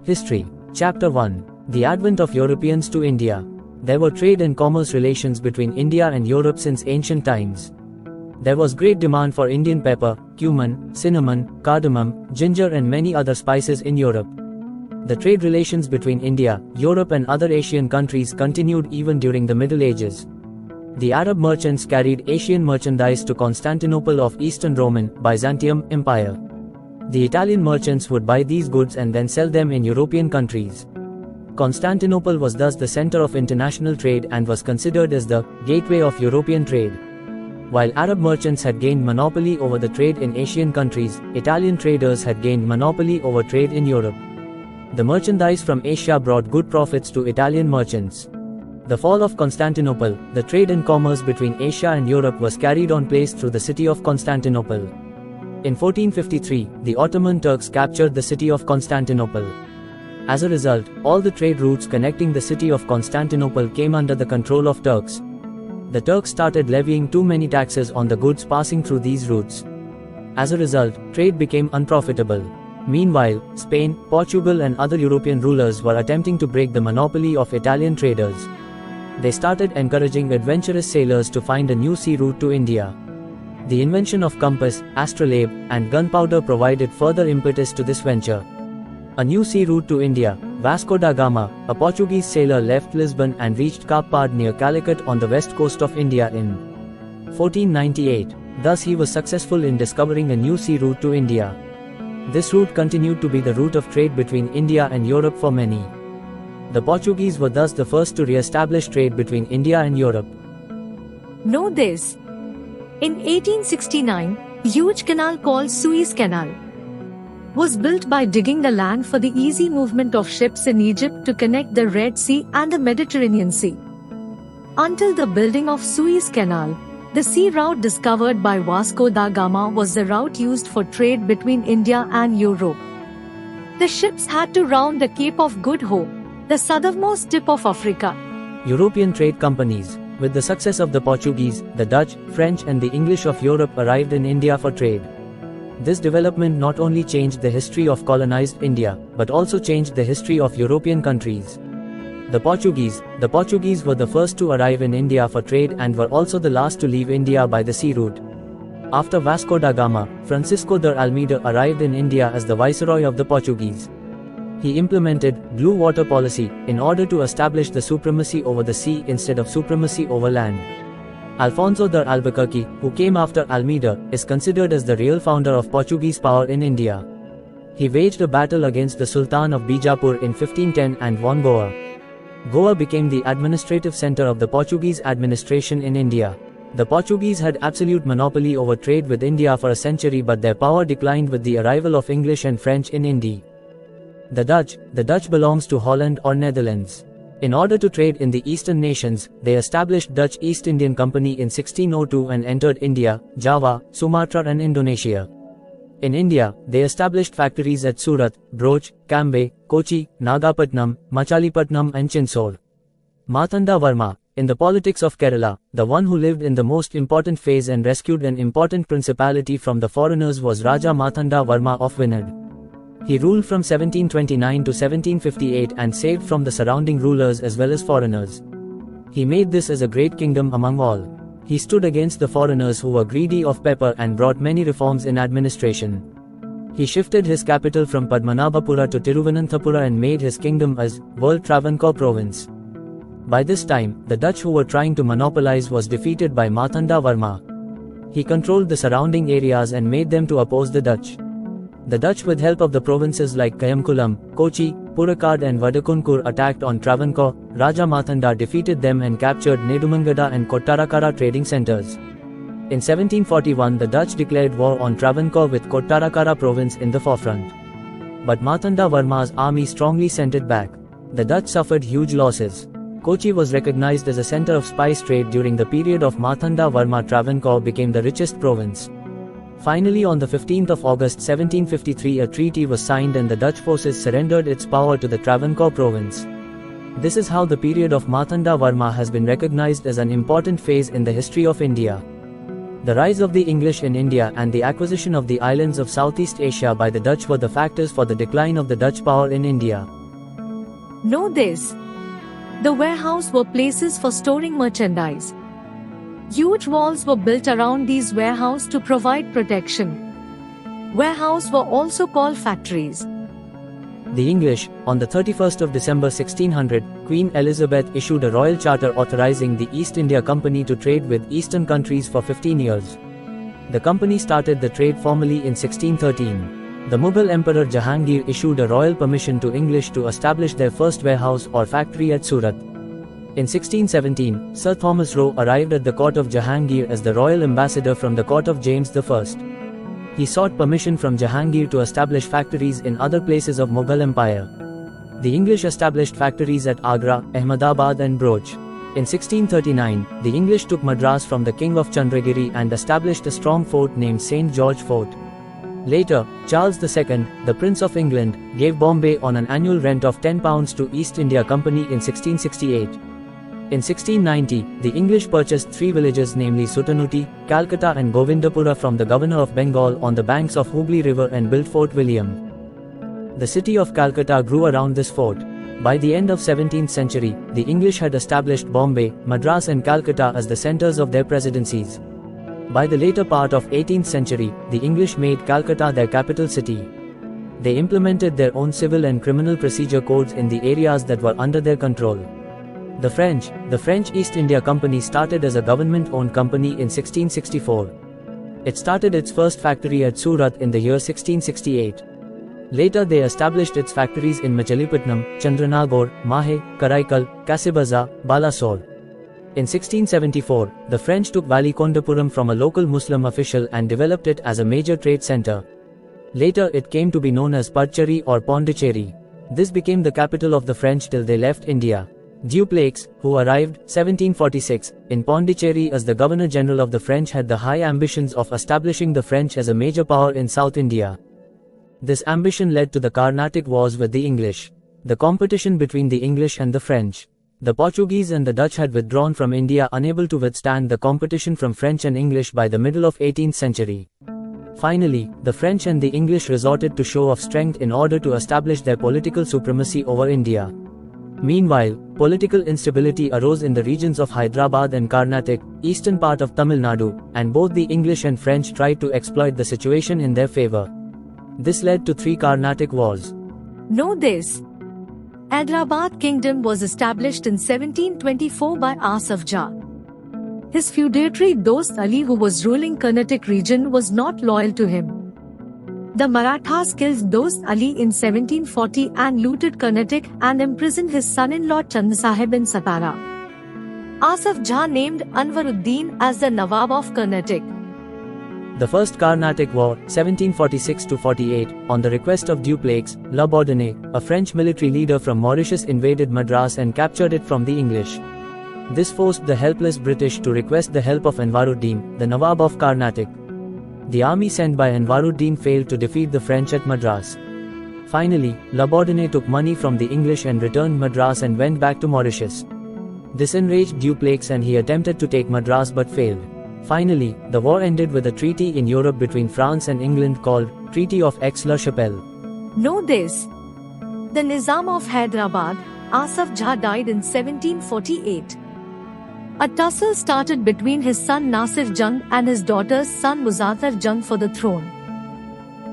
History. Chapter 1. The Advent of Europeans to India. There were trade and commerce relations between India and Europe since ancient times. There was great demand for Indian pepper, cumin, cinnamon, cardamom, ginger and many other spices in Europe. The trade relations between India, Europe and other Asian countries continued even during the Middle Ages. The Arab merchants carried Asian merchandise to Constantinople of Eastern Roman, Byzantium Empire. The Italian merchants would buy these goods and then sell them in European countries. Constantinople was thus the center of international trade and was considered as the gateway of European trade. While Arab merchants had gained monopoly over the trade in Asian countries, Italian traders had gained monopoly over trade in Europe. The merchandise from Asia brought good profits to Italian merchants. The fall of Constantinople, the trade and commerce between Asia and Europe was carried on place through the city of Constantinople. In 1453, the Ottoman Turks captured the city of Constantinople. As a result, all the trade routes connecting the city of Constantinople came under the control of Turks. The Turks started levying too many taxes on the goods passing through these routes. As a result, trade became unprofitable. Meanwhile, Spain, Portugal and other European rulers were attempting to break the monopoly of Italian traders. They started encouraging adventurous sailors to find a new sea route to India. The invention of compass, astrolabe, and gunpowder provided further impetus to this venture. A new sea route to India, Vasco da Gama, a Portuguese sailor left Lisbon and reached Cape Verde near Calicut on the west coast of India in 1498. Thus he was successful in discovering a new sea route to India. This route continued to be the route of trade between India and Europe for many. The Portuguese were thus the first to re-establish trade between India and Europe. Know this. In 1869, a huge canal called Suez Canal was built by digging the land for the easy movement of ships in Egypt to connect the Red Sea and the Mediterranean Sea. Until the building of Suez Canal, the sea route discovered by Vasco da Gama was the route used for trade between India and Europe. The ships had to round the Cape of Good Hope, the southernmost tip of Africa. European trade companies, with the success of the Portuguese, the Dutch, French and the English of Europe arrived in India for trade. This development not only changed the history of colonized India, but also changed the history of European countries. The Portuguese were the first to arrive in India for trade and were also the last to leave India by the sea route. After Vasco da Gama, Francisco de Almeida arrived in India as the viceroy of the Portuguese. He implemented blue water policy in order to establish the supremacy over the sea instead of supremacy over land. Alfonso de Albuquerque, who came after Almeida, is considered as the real founder of Portuguese power in India. He waged a battle against the Sultan of Bijapur in 1510 and won Goa. Goa became the administrative center of the Portuguese administration in India. The Portuguese had absolute monopoly over trade with India for a century, but their power declined with the arrival of English and French in India. The Dutch belongs to Holland or Netherlands. In order to trade in the eastern nations, they established Dutch East Indian Company in 1602 and entered India, Java, Sumatra and Indonesia. In India, they established factories at Surat, Broch, Cambay, Kochi, Nagapatnam, Machilipatnam and Chinsor. Marthanda Varma, in the politics of Kerala, the one who lived in the most important phase and rescued an important principality from the foreigners was Raja Marthanda Varma of Winad. He ruled from 1729 to 1758 and saved from the surrounding rulers as well as foreigners. He made this as a great kingdom among all. He stood against the foreigners who were greedy of pepper and brought many reforms in administration. He shifted his capital from Padmanabhapura to Tiruvananthapuram and made his kingdom as world Travancore province. By this time, the Dutch who were trying to monopolize was defeated by Marthanda Varma. He controlled the surrounding areas and made them to oppose the Dutch. The Dutch, with help of the provinces like Kayamkulam, Kochi, Purakkad and Vadakunkur, attacked on Travancore. Raja Marthanda defeated them and captured Nedumangada and Kottarakara trading centers. In 1741 the Dutch declared war on Travancore with Kottarakara province in the forefront. But Marthanda Varma's army strongly sent it back. The Dutch suffered huge losses. Kochi was recognized as a center of spice trade during the period of Marthanda Varma. Travancore became the richest province. Finally, on the 15th of August 1753 a treaty was signed and the Dutch forces surrendered its power to the Travancore province. This is how the period of Marthanda Varma has been recognized as an important phase in the history of India. The rise of the English in India and the acquisition of the islands of Southeast Asia by the Dutch were the factors for the decline of the Dutch power in India. Know this. The warehouse were places for storing merchandise. Huge walls were built around these warehouses to provide protection. Warehouses were also called factories. The English, on the 31st of December 1600, Queen Elizabeth issued a royal charter authorizing the East India Company to trade with Eastern countries for 15 years. The company started the trade formally in 1613. The Mughal Emperor Jahangir issued a royal permission to English to establish their first warehouse or factory at Surat. In 1617, Sir Thomas Roe arrived at the court of Jahangir as the royal ambassador from the court of James I. He sought permission from Jahangir to establish factories in other places of Mughal Empire. The English established factories at Agra, Ahmedabad and Broch. In 1639, the English took Madras from the king of Chandragiri and established a strong fort named St. George Fort. Later, Charles II, the Prince of England, gave Bombay on an annual rent of £10 to East India Company in 1668. In 1690, the English purchased 3 villages namely Sutanuti, Calcutta and Govindapura from the governor of Bengal on the banks of Hooghly River and built Fort William. The city of Calcutta grew around this fort. By the end of 17th century, the English had established Bombay, Madras and Calcutta as the centers of their presidencies. By the later part of 18th century, the English made Calcutta their capital city. They implemented their own civil and criminal procedure codes in the areas that were under their control. The French East India Company started as a government-owned company in 1664. It started its first factory at Surat in the year 1668. Later they established its factories in Machilipatnam, Chandranagore, Mahe, Karaikal, Kasibazar, Balasore. In 1674, the French took Valikondapuram from a local Muslim official and developed it as a major trade center. Later it came to be known as Padcheri or Pondicherry. This became the capital of the French till they left India. Dupleix, who arrived 1746 in Pondicherry as the Governor-General of the French, had the high ambitions of establishing the French as a major power in South India. This ambition led to the Carnatic Wars with the English. The competition between the English and the French. The Portuguese and the Dutch had withdrawn from India, unable to withstand the competition from French and English by the middle of 18th century. Finally, the French and the English resorted to show of strength in order to establish their political supremacy over India. Meanwhile, political instability arose in the regions of Hyderabad and Karnataka, eastern part of Tamil Nadu, and both the English and French tried to exploit the situation in their favor. This led to 3 Carnatic Wars. Know this. Hyderabad Kingdom was established in 1724 by Asaf Jah. His feudatory Dost Ali, who was ruling Karnataka region, was not loyal to him. The Marathas killed Dost Ali in 1740 and looted Karnataka and imprisoned his son-in-law Chand Sahib in Satara. Asaf Jah named Anwaruddin as the Nawab of Karnataka. The First Carnatic War, 1746–48, on the request of Dupleix, La Bourdonnais, a French military leader from Mauritius, invaded Madras and captured it from the English. This forced the helpless British to request the help of Anwaruddin, the Nawab of Carnatic. The army sent by Anwaruddin failed to defeat the French at Madras. Finally, La Bourdonnais took money from the English and returned Madras and went back to Mauritius. This enraged Dupleix and he attempted to take Madras but failed. Finally, the war ended with a treaty in Europe between France and England called Treaty of Aix-la-Chapelle. Know this. The Nizam of Hyderabad, Asaf Jah, died in 1748. A tussle started between his son Nasir Jung and his daughter's son Muzaffar Jung for the throne.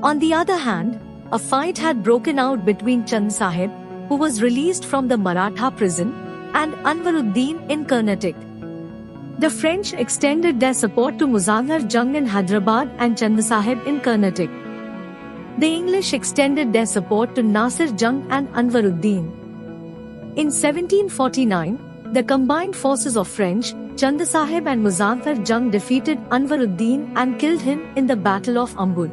On the other hand, a fight had broken out between Chand Sahib, who was released from the Maratha prison, and Anwaruddin in Karnataka. The French extended their support to Muzaffar Jung in Hyderabad and Chand Sahib in Karnataka. The English extended their support to Nasir Jung and Anwaruddin. In 1749, the combined forces of French, Chand Sahib and Muzaffar Jung defeated Anwaruddin and killed him in the Battle of Ambud.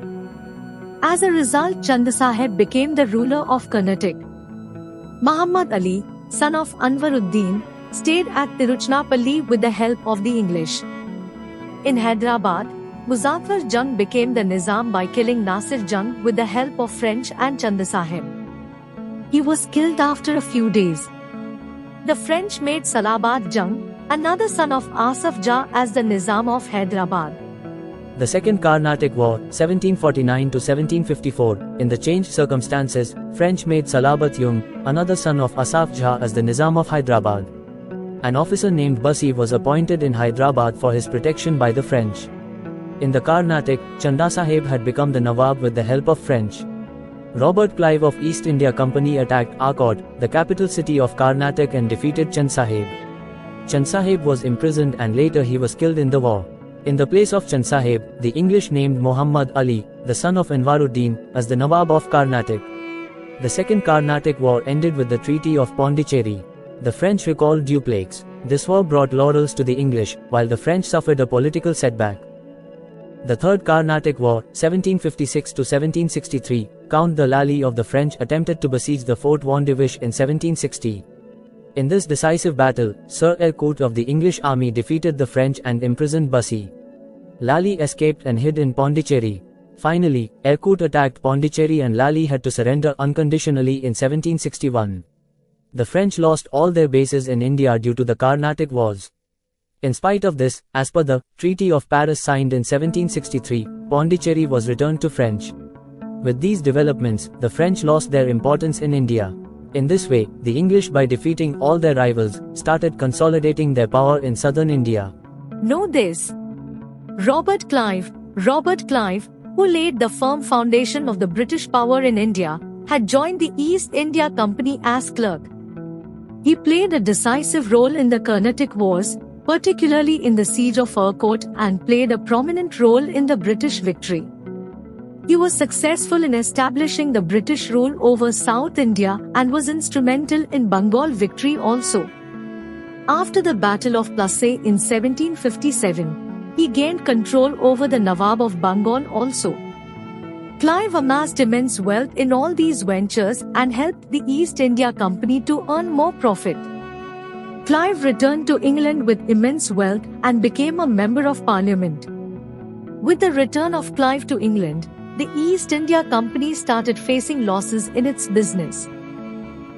As a result, Chand Sahib became the ruler of Karnataka. Muhammad Ali, son of Anwaruddin, stayed at Tiruchinapalli with the help of the English. In Hyderabad, Muzaffar Jung became the Nizam by killing Nasir Jung with the help of French and Chand Sahib. He was killed after a few days. The French made Salabad Jung, another son of Asaf Jah, as the Nizam of Hyderabad. The Second Carnatic War, 1749 to 1754, in the changed circumstances, French made Salabat Jung, another son of Asaf Jha, as the Nizam of Hyderabad. An officer named Basi was appointed in Hyderabad for his protection by the French. In the Carnatic, Chanda Sahib had become the Nawab with the help of French. Robert Clive of East India Company attacked Arcot, the capital city of Karnataka, and defeated Chand Sahib. Chand Sahib was imprisoned and later he was killed in the war. In the place of Chand Sahib, the English named Muhammad Ali, the son of Anwaruddin, as the Nawab of Karnataka. The Second Carnatic War ended with the Treaty of Pondicherry. The French recalled Dupleix. This war brought laurels to the English, while the French suffered a political setback. The Third Carnatic War, 1756 to 1763, Count de Lally of the French attempted to besiege the Fort Vandevish in 1760. In this decisive battle, Sir Elcourt of the English army defeated the French and imprisoned Basi. Lally escaped and hid in Pondicherry. Finally, Elcourt attacked Pondicherry and Lally had to surrender unconditionally in 1761. The French lost all their bases in India due to the Carnatic Wars. In spite of this, as per the Treaty of Paris signed in 1763, Pondicherry was returned to French. With these developments, the French lost their importance in India. In this way, the English, by defeating all their rivals, started consolidating their power in southern India. Know this. Robert Clive, who laid the firm foundation of the British power in India, had joined the East India Company as clerk. He played a decisive role in the Carnatic Wars, particularly in the Siege of Arcot, and played a prominent role in the British victory. He was successful in establishing the British rule over South India and was instrumental in Bengal victory also. After the Battle of Plassey in 1757, he gained control over the Nawab of Bengal also. Clive amassed immense wealth in all these ventures and helped the East India Company to earn more profit. Clive returned to England with immense wealth and became a Member of Parliament. With the return of Clive to England, the East India Company started facing losses in its business.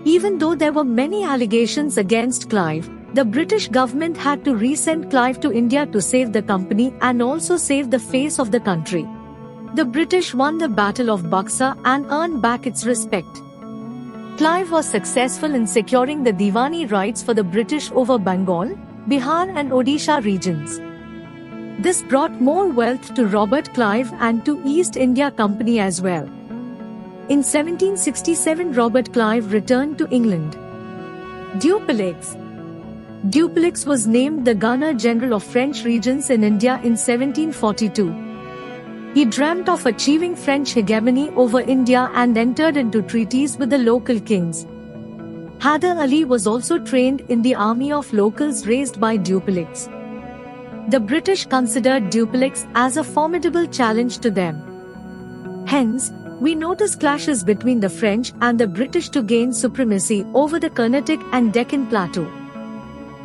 Even though there were many allegations against Clive, the British government had to resend Clive to India to save the company and also save the face of the country. The British won the Battle of Buxar and earned back its respect. Clive was successful in securing the Diwani rights for the British over Bengal, Bihar and Odisha regions. This brought more wealth to Robert Clive and to East India Company as well. In 1767, Robert Clive returned to England. Dupleix was named the Governor-General of French regions in India in 1742. He dreamt of achieving French hegemony over India and entered into treaties with the local kings. Hyder Ali was also trained in the army of locals raised by Dupleix. The British considered Dupleix as a formidable challenge to them. Hence, we notice clashes between the French and the British to gain supremacy over the Carnatic and Deccan Plateau.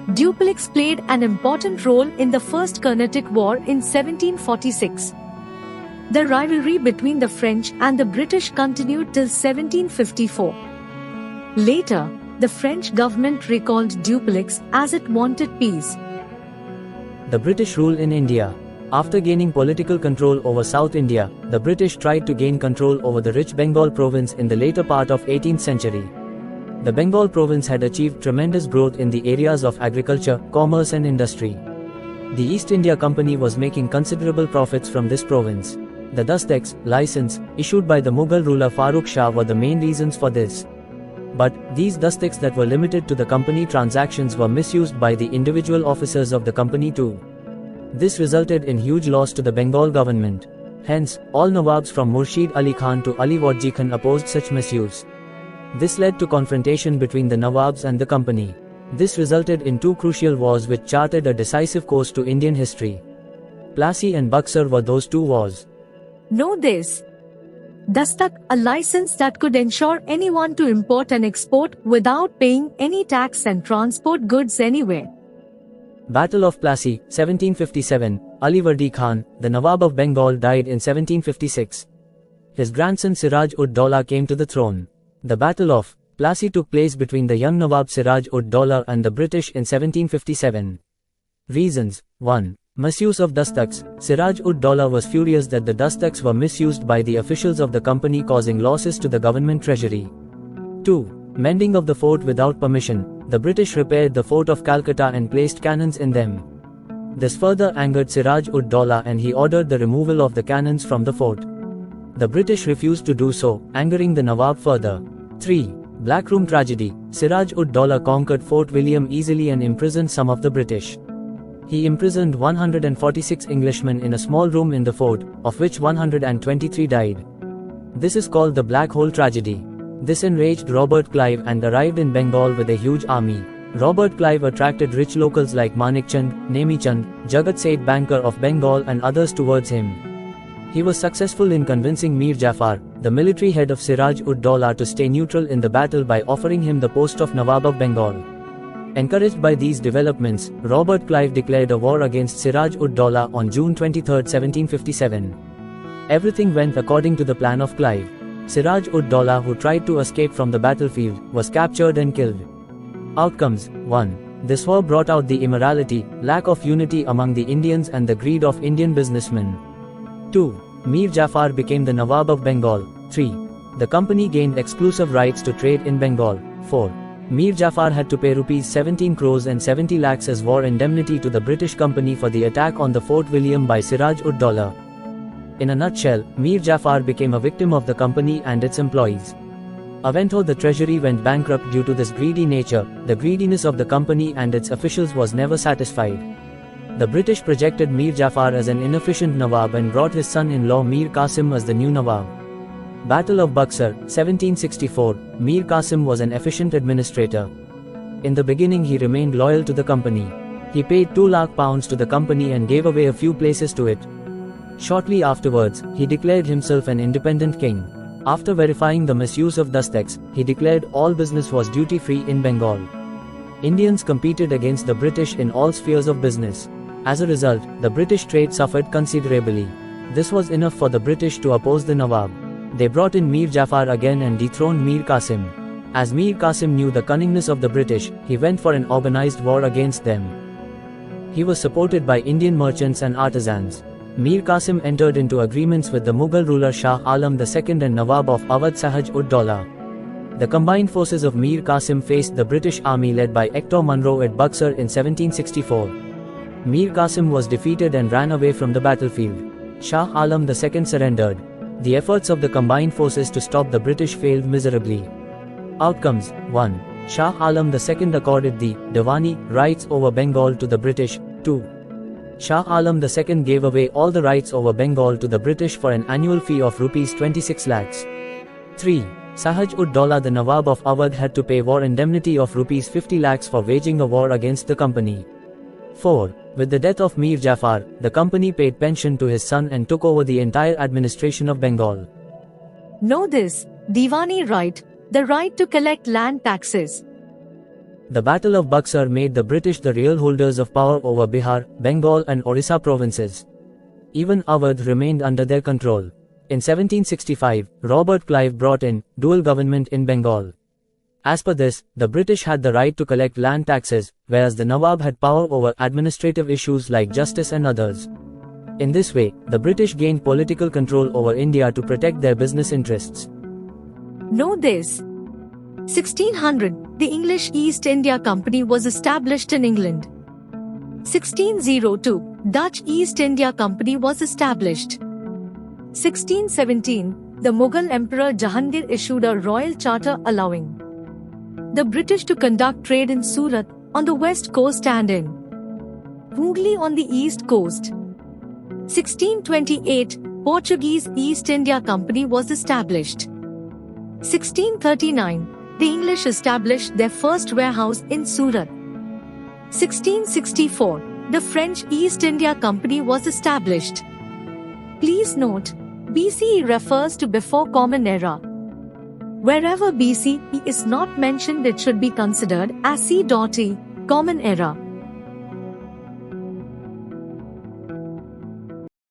Dupleix played an important role in the First Carnatic War in 1746. The rivalry between the French and the British continued till 1754. Later, the French government recalled Dupleix as it wanted peace. The British rule in India. After gaining political control over South India, the British tried to gain control over the rich Bengal province in the later part of 18th century. The Bengal province had achieved tremendous growth in the areas of agriculture, commerce and industry. The East India Company was making considerable profits from this province. The Dastaks, license, issued by the Mughal ruler Farooq Shah were the main reasons for this. But, these Dastaks that were limited to the company transactions were misused by the individual officers of the company too. This resulted in huge loss to the Bengal government. Hence, all Nawabs from Murshid Ali Khan to Ali Wajji Khan opposed such misuse. This led to confrontation between the Nawabs and the company. This resulted in two crucial wars which charted a decisive course to Indian history. Plassey and Buxar were those two wars. Know this. Dastak, a license that could ensure anyone to import and export without paying any tax and transport goods anywhere. Battle of Plassey, 1757, Ali Wardi Khan, the Nawab of Bengal, died in 1756. His grandson Siraj-ud-Daulah came to the throne. The Battle of Plassey took place between the young Nawab Siraj-ud-Daulah and the British in 1757. Reasons: 1. Misuse of dastaks. Siraj-ud-Daulah was furious that the dastaks were misused by the officials of the company, causing losses to the government treasury. 2. Mending of the fort without permission. The British repaired the fort of Calcutta and placed cannons in them. This further angered Siraj-ud-Daulah and he ordered the removal of the cannons from the fort. The British refused to do so, angering the Nawab further. 3. Black Room Tragedy. Siraj-ud-Daulah conquered Fort William easily and imprisoned some of the British. He imprisoned 146 Englishmen in a small room in the fort, of which 123 died. This is called the Black Hole Tragedy. This enraged Robert Clive and arrived in Bengal with a huge army. Robert Clive attracted rich locals like Manik Chand, Nemi Chand, Jagat Seth banker of Bengal and others towards him. He was successful in convincing Mir Jafar, the military head of Siraj-ud-Daulah, to stay neutral in the battle by offering him the post of Nawab of Bengal. Encouraged by these developments, Robert Clive declared a war against Siraj-ud-Daulah on June 23, 1757. Everything went according to the plan of Clive. Siraj-ud-Daulah, who tried to escape from the battlefield, was captured and killed. Outcomes. 1. This war brought out the immorality, lack of unity among the Indians and the greed of Indian businessmen. 2. Mir Jafar became the Nawab of Bengal. 3. The company gained exclusive rights to trade in Bengal. 4. Mir Jafar had to pay rupees 17 crores and 70 lakhs as war indemnity to the British company for the attack on the Fort William by Siraj-ud-Daulah. In a nutshell, Mir Jafar became a victim of the company and its employees. Aventho the treasury went bankrupt due to this greedy nature. The greediness of the company and its officials was never satisfied. The British projected Mir Jafar as an inefficient Nawab and brought his son-in-law Mir Qasim as the new Nawab. Battle of Buxar, 1764. Mir Qasim was an efficient administrator. In the beginning he remained loyal to the company. He paid £2 lakh to the company and gave away a few places to it. Shortly afterwards, he declared himself an independent king. After verifying the misuse of dastaks, he declared all business was duty-free in Bengal. Indians competed against the British in all spheres of business. As a result, the British trade suffered considerably. This was enough for the British to oppose the Nawab. They brought in Mir Jafar again and dethroned Mir Qasim. As Mir Qasim knew the cunningness of the British, he went for an organized war against them. He was supported by Indian merchants and artisans. Mir Qasim entered into agreements with the Mughal ruler Shah Alam II and Nawab of Awadh Siraj-ud-Daulah. The combined forces of Mir Qasim faced the British army led by Hector Munro at Buxar in 1764. Mir Qasim was defeated and ran away from the battlefield. Shah Alam II surrendered. The efforts of the combined forces to stop the British failed miserably. Outcomes. 1. Shah Alam II accorded the Diwani rights over Bengal to the British. 2. Shah Alam II gave away all the rights over Bengal to the British for an annual fee of rupees 26 lakhs. 3. Siraj-ud-Daulah, the Nawab of Awadh, had to pay war indemnity of rupees 50 lakhs for waging a war against the company. 4. With the death of Mir Jafar, the company paid pension to his son and took over the entire administration of Bengal. Know this, Diwani right, the right to collect land taxes. The Battle of Buxar made the British the real holders of power over Bihar, Bengal and Orissa provinces. Even Awadh remained under their control. In 1765, Robert Clive brought in dual government in Bengal. As per this, the British had the right to collect land taxes, whereas the Nawab had power over administrative issues like justice and others. In this way, the British gained political control over India to protect their business interests. Know this. 1600, the English East India Company was established in England. 1602, Dutch East India Company was established. 1617, the Mughal Emperor Jahangir issued a royal charter allowing the British to conduct trade in Surat, on the west coast and in Hooghly on the east coast. 1628, Portuguese East India Company was established. 1639, the English established their first warehouse in Surat. 1664, the French East India Company was established. Please note, BCE refers to before Common Era. Wherever BCE is not mentioned, it should be considered as C.E. Common Era.